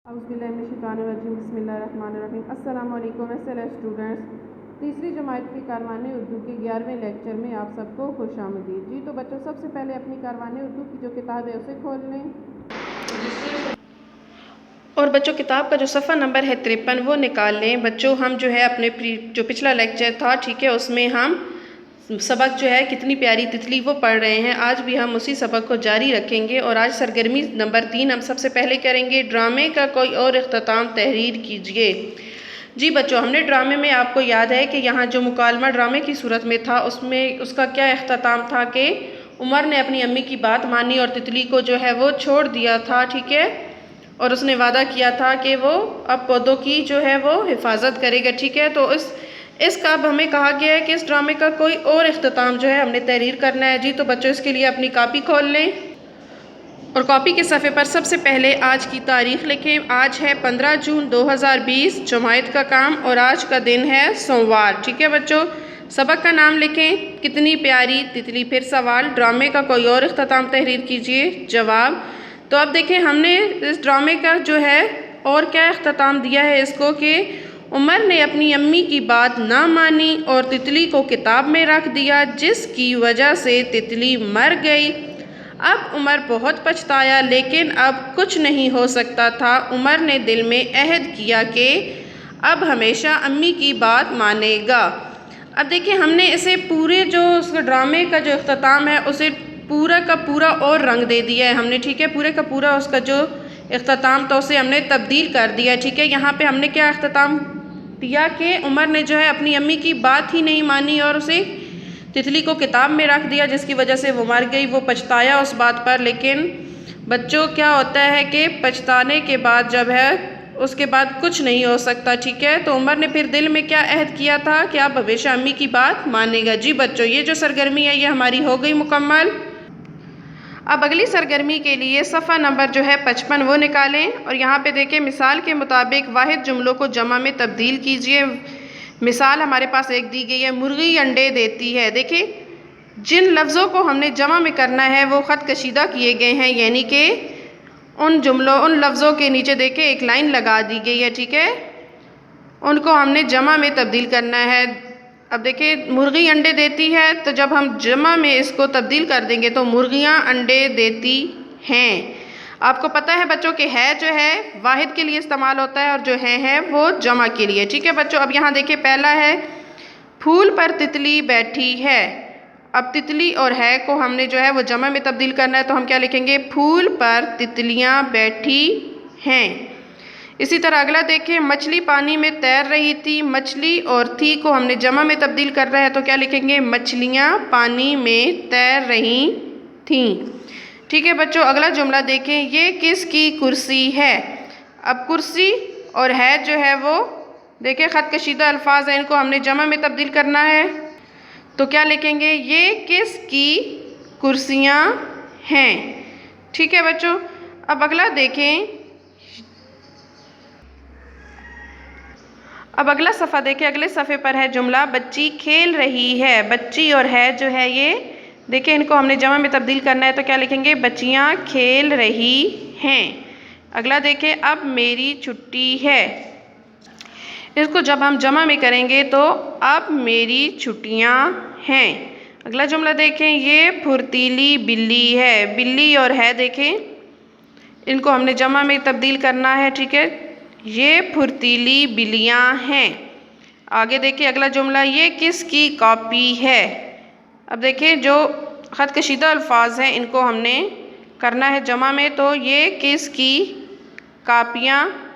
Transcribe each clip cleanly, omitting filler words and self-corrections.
बिस्मिल्लाहिर्रहमानिर्रहीम। अस्सलाम वालेकुम स्टूडेंट्स, तीसरी जमात की कारवान उर्दू के 11वें लेक्चर में आप सबको खुशामदीद। जी तो बच्चों, सबसे पहले अपनी कारवान उर्दू की जो किताब है उसे खोल लें और बच्चों किताब का जो सफ़ा नंबर है 53 वो निकाल लें। बच्चों हम जो है अपने जो पिछला लेक्चर था, ठीक है, उसमें हम सबक जो है कितनी प्यारी तितली वो पढ़ रहे हैं। आज भी हम उसी सबक को जारी रखेंगे और आज सरगर्मी नंबर 3 हम सबसे पहले करेंगे। ड्रामे का कोई और इख्तिताम तहरीर कीजिए। जी बच्चों, हमने ड्रामे में आपको याद है कि यहाँ जो मुकालमा ड्रामे की सूरत में था उसमें उसका क्या इख्तिताम था कि उमर ने अपनी अम्मी की बात मानी और तितली को जो है वो छोड़ दिया था, ठीक है, और उसने वादा किया था कि वो अब पौधों की जो है वो हिफाजत करेगा, ठीक है। तो इसका अब हमें कहा गया है कि इस ड्रामे का कोई और इख्तिताम जो है हमने तहरीर करना है। जी तो बच्चों, इसके लिए अपनी कापी खोल लें और कॉपी के सफ़े पर सबसे पहले आज की तारीख़ लिखें। आज है 15 जून 2020, जुमात का काम, और आज का दिन है सोमवार, ठीक है बच्चों। सबक का नाम लिखें, कितनी प्यारी तितली। फिर सवाल, ड्रामे का कोई और इख्तिताम तहरीर कीजिए। जवाब, तो अब देखें हमने इस ड्रामे का जो है और क्या इख्तिताम दिया है इसको कि उमर ने अपनी अम्मी की बात ना मानी और तितली को किताब में रख दिया, जिसकी वजह से तितली मर गई। अब उमर बहुत पछताया, लेकिन अब कुछ नहीं हो सकता था। उमर ने दिल में अहद किया कि अब हमेशा अम्मी की बात मानेगा। अब देखिए हमने इसे पूरे जो उस ड्रामे का जो इख्तिताम है उसे पूरा का पूरा और रंग दे दिया है हमने, ठीक है। पूरे का पूरा उसका जो इख्तिताम था उसे हमने तब्दील कर दिया, ठीक है। यहाँ पे हमने क्या इख्तिताम दिया कि उमर ने जो है अपनी अम्मी की बात ही नहीं मानी और उसे तितली को किताब में रख दिया, जिसकी वजह से वो मर गई। वो पछताया उस बात पर, लेकिन बच्चों क्या होता है कि पछताने के बाद जब है उसके बाद कुछ नहीं हो सकता, ठीक है। तो उमर ने फिर दिल में क्या अहद किया था कि आप हमेशा अम्मी की बात मानेगा। जी बच्चों, ये जो सरगर्मी है ये हमारी हो गई मुकम्मल। अब अगली सरगर्मी के लिए सफ़ा नंबर जो है 55 वो निकालें और यहाँ पे देखें मिसाल के मुताबिक वाहिद जुमलों को जमा में तब्दील कीजिए। मिसाल हमारे पास एक दी गई है, मुर्गी अंडे देती है। देखिए जिन लफ्ज़ों को हमने जमा में करना है वो ख़त कशीदा किए गए हैं, यानी कि उन लफ्ज़ों के नीचे देखें एक लाइन लगा दी गई है, ठीक है, उनको हमने जमा में तब्दील करना है। अब देखिए मुर्गी अंडे देती है, तो जब हम जमा में इसको तब्दील कर देंगे तो मुर्गियाँ अंडे देती हैं। आपको पता है बच्चों कि है जो है वाहिद के लिए इस्तेमाल होता है और जो है वो जमा के लिए, ठीक है बच्चों। अब यहाँ देखिए पहला है फूल पर तितली बैठी है। अब तितली और है को हमने जो है वो जमा में तब्दील करना है, तो हम क्या लिखेंगे, फूल पर तितलियाँ बैठी हैं। इसी तरह अगला देखें, मछली पानी में तैर रही थी। मछली और थी को हमने जमा में तब्दील कर रहे हैं, तो क्या लिखेंगे, मछलियाँ पानी में तैर रही थीं, ठीक है बच्चों। अगला जुमला देखें, ये किसकी कुर्सी है। अब कुर्सी और है जो है वो देखें ख़त कशीदा अल्फाज हैं, इनको हमने जमा में तब्दील करना है, तो क्या लिखेंगे, ये किसकी कुर्सियाँ हैं, ठीक है बच्चों। अब अगला देखें, अब अगला सफ़ा देखें, अगले सफ़े पर है जुमला बच्ची खेल रही है। बच्ची और है जो है ये देखें इनको हमने जमा में तब्दील करना है, तो क्या लिखेंगे, बच्चियाँ खेल रही हैं। अगला देखें, अब मेरी छुट्टी है। इसको जब हम जमा में करेंगे तो अब मेरी छुट्टियाँ हैं। अगला जुमला देखें, ये फुर्तीली बिल्ली है। बिल्ली और है देखें इनको हमने जमा में तब्दील करना है, ठीक है, ये फुर्तीली बिल्लियाँ हैं। आगे देखिए अगला जुमला, ये किसकी कॉपी है। अब देखिए जो ख़त कशीदा अल्फाज हैं इनको हमने करना है जमा में, तो ये किसकी कापियाँ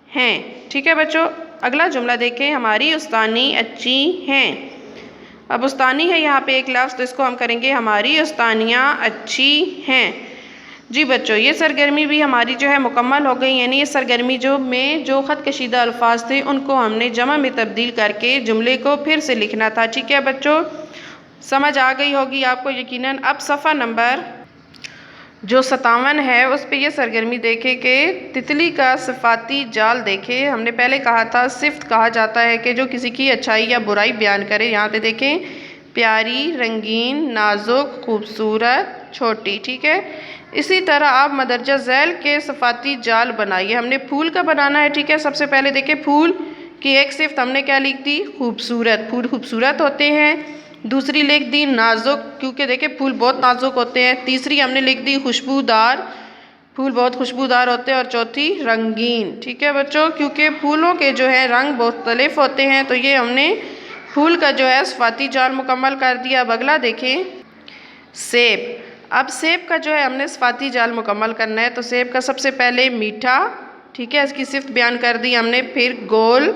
हैं, ठीक है बच्चों। अगला जुमला देखें, हमारी उस्तानी अच्छी हैं। अब उस्तानी है यहाँ पे एक लफ्ज़, तो इसको हम करेंगे हमारी उस्तानियाँ अच्छी हैं। जी बच्चों, ये सरगर्मी भी हमारी जो है मुकम्मल हो गई, यानी ये सरगर्मी जो ख़त कशीदा अल्फाज थे उनको हमने जमा में तब्दील करके जुमले को फिर से लिखना था, ठीक है बच्चों। समझ आ गई होगी आपको यकीनन। अब सफ़ा नंबर जो 57 है उस पे ये सरगर्मी देखें कि तितली का सिफाती जाल देखें। हमने पहले कहा था सिफ्त कहा जाता है कि जो किसी की अच्छाई या बुराई बयान करे। यहाँ पे देखें प्यारी, रंगीन, नाजुक, खूबसूरत, छोटी, ठीक है। इसी तरह आप मदरजा झैल के सफ़ाती जाल बनाइए। हमने फूल का बनाना है, ठीक है। सबसे पहले देखिए फूल की एक सिफ्त हमने क्या लिख दी, खूबसूरत। फूल खूबसूरत होते हैं। दूसरी लिख दी नाजुक, क्योंकि देखिए फूल बहुत नाजुक होते हैं। तीसरी हमने लिख दी खुशबूदार, फूल बहुत खुशबूदार होते हैं। और चौथी रंगीन, ठीक है बच्चों, क्योंकि फूलों के जो है रंग मुख्तलिफ होते हैं। तो ये हमने फूल का जो है सफ़ाती जाल मुकम्मल कर दिया। अब अगला देखें सेब। अब सेब का जो है हमने सफ़ाती जाल मुकम्मल करना है। तो सेब का सबसे पहले मीठा, ठीक है, इसकी सिफ्त बयान कर दी हमने। फिर गोल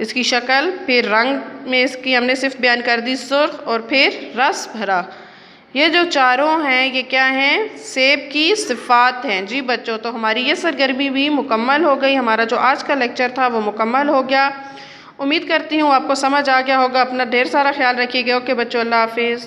इसकी शक्ल, फिर रंग में इसकी हमने सिफ्त बयान कर दी सुर्ख, और फिर रस भरा। ये जो चारों हैं ये क्या हैं, सेब की सिफ़ात हैं। जी बच्चों, तो हमारी ये सरगर्मी भी मुकम्मल हो गई। हमारा जो आज का लेक्चर था वो मुकम्मल हो गया। उम्मीद करती हूँ आपको समझ आ गया होगा। अपना ढेर सारा ख्याल रखिएगा। ओके बच्चों, अल्लाह हाफिज़।